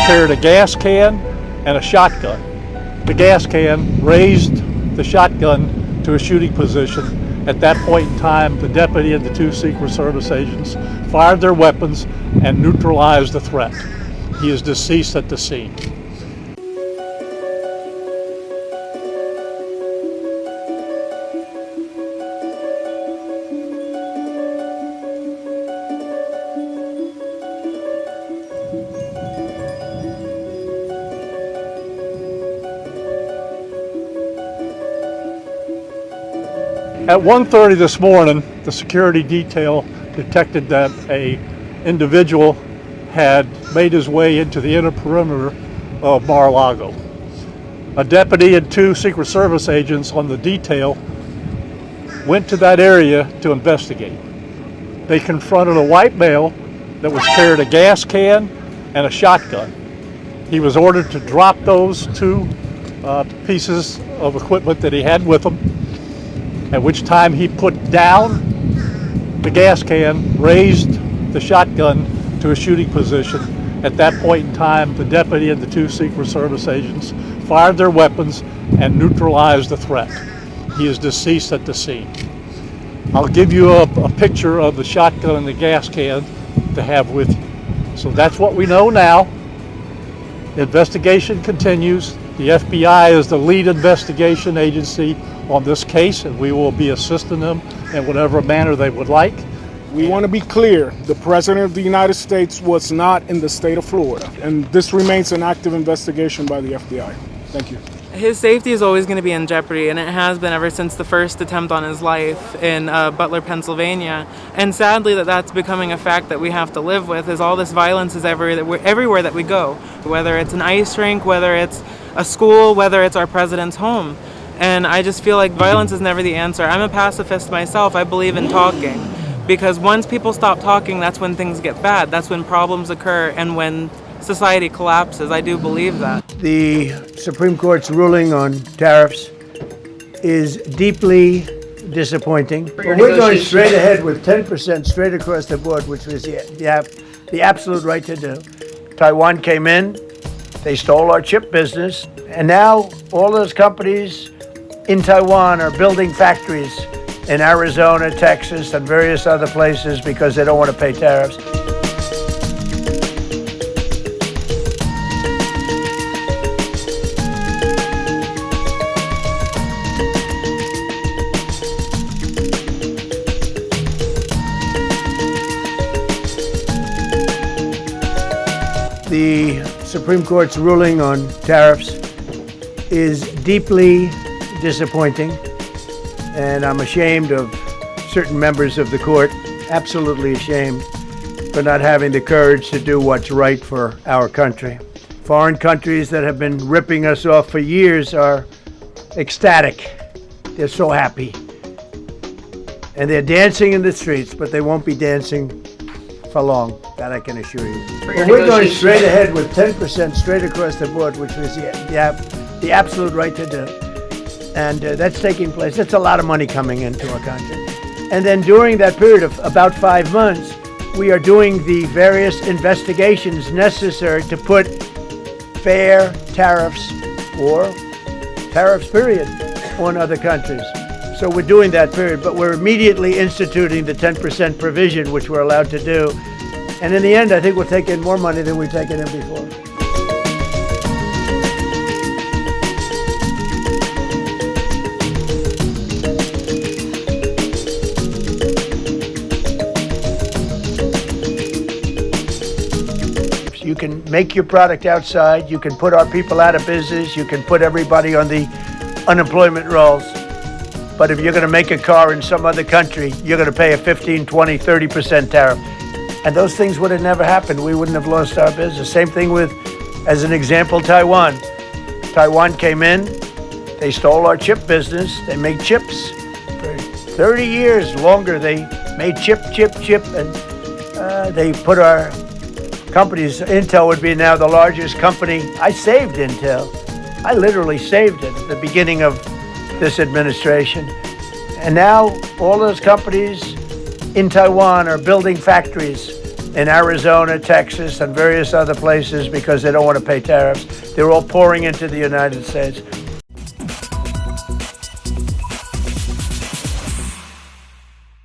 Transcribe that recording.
carried a gas can and a shotgun. The gas can raised the shotgun to a shooting position. At that point in time, the deputy and the two Secret Service agents fired their weapons and neutralized the threat. He is deceased at the scene. At 1:30 this morning, the security detail detected that an individual had made his way into the inner perimeter of a-lago. A deputy and two Secret Service agents on the detail went to that area to investigate. They confronted a white male that was carried a gas can and a shotgun. He was ordered to drop those two pieces of equipment that he had with him, at which time he put down the gas can, raised the shotgun to a shooting position. At that point in time, the deputy and the two Secret Service agents fired their weapons and neutralized the threat. He is deceased at the scene. I'll give you a picture of the shotgun and the gas can to have with you. So that's what we know now. The investigation continues. The FBI is the lead investigation agency on this case, and we will be assisting them in whatever manner they would like. We want to be clear, the President of the United States was not in the state of Florida, and this remains an active investigation by the FBI. Thank you. His safety is always going to be in jeopardy, and it has been ever since the first attempt on his life in Butler, Pennsylvania. And sadly, that's becoming a fact that we have to live with, is all this violence is everywhere that we go, whether it's an ice rink, whether it's a school, whether it's our president's home. And I just feel like violence is never the answer. I'm a pacifist myself. I believe in talking, because once people stop talking, that's when things get bad. That's when problems occur and when society collapses. I do believe that. The Supreme Court's ruling on tariffs is deeply disappointing. Well, we're going straight ahead with 10% straight across the board, which was the absolute right to do. Taiwan came in, they stole our chip business, and now all those companies in Taiwan are building factories in Arizona, Texas, and various other places because they don't want to pay tariffs. The Supreme Court's ruling on tariffs is deeply disappointing, and I'm ashamed of certain members of the court, absolutely ashamed, for not having the courage to do what's right for our country. Foreign countries that have been ripping us off for years are ecstatic. They're so happy. And they're dancing in the streets, but they won't be dancing for long, that I can assure you. Well, we're going straight ahead with 10% straight across the board, which was the absolute right to do. And that's taking place. That's a lot of money coming into our country. And then during that period of about 5 months, we are doing the various investigations necessary to put fair tariffs, or tariffs period, on other countries. So we're doing that period, but we're immediately instituting the 10% provision, which we're allowed to do. And in the end, I think we'll take in more money than we've taken in before. You can make your product outside, you can put our people out of business, you can put everybody on the unemployment rolls. But if you're going to make a car in some other country, you're going to pay a 15, 20, 30% tariff. And those things would have never happened. We wouldn't have lost our business. Same thing with, as an example, Taiwan. Taiwan came in, they stole our chip business. They made chips. For 30 years longer, they made chip, and they put our companies. Intel would be now the largest company. I saved Intel. I literally saved it at the beginning of this administration. And now all those companies in Taiwan are building factories in Arizona, Texas, and various other places because they don't want to pay tariffs. They're all pouring into the United States.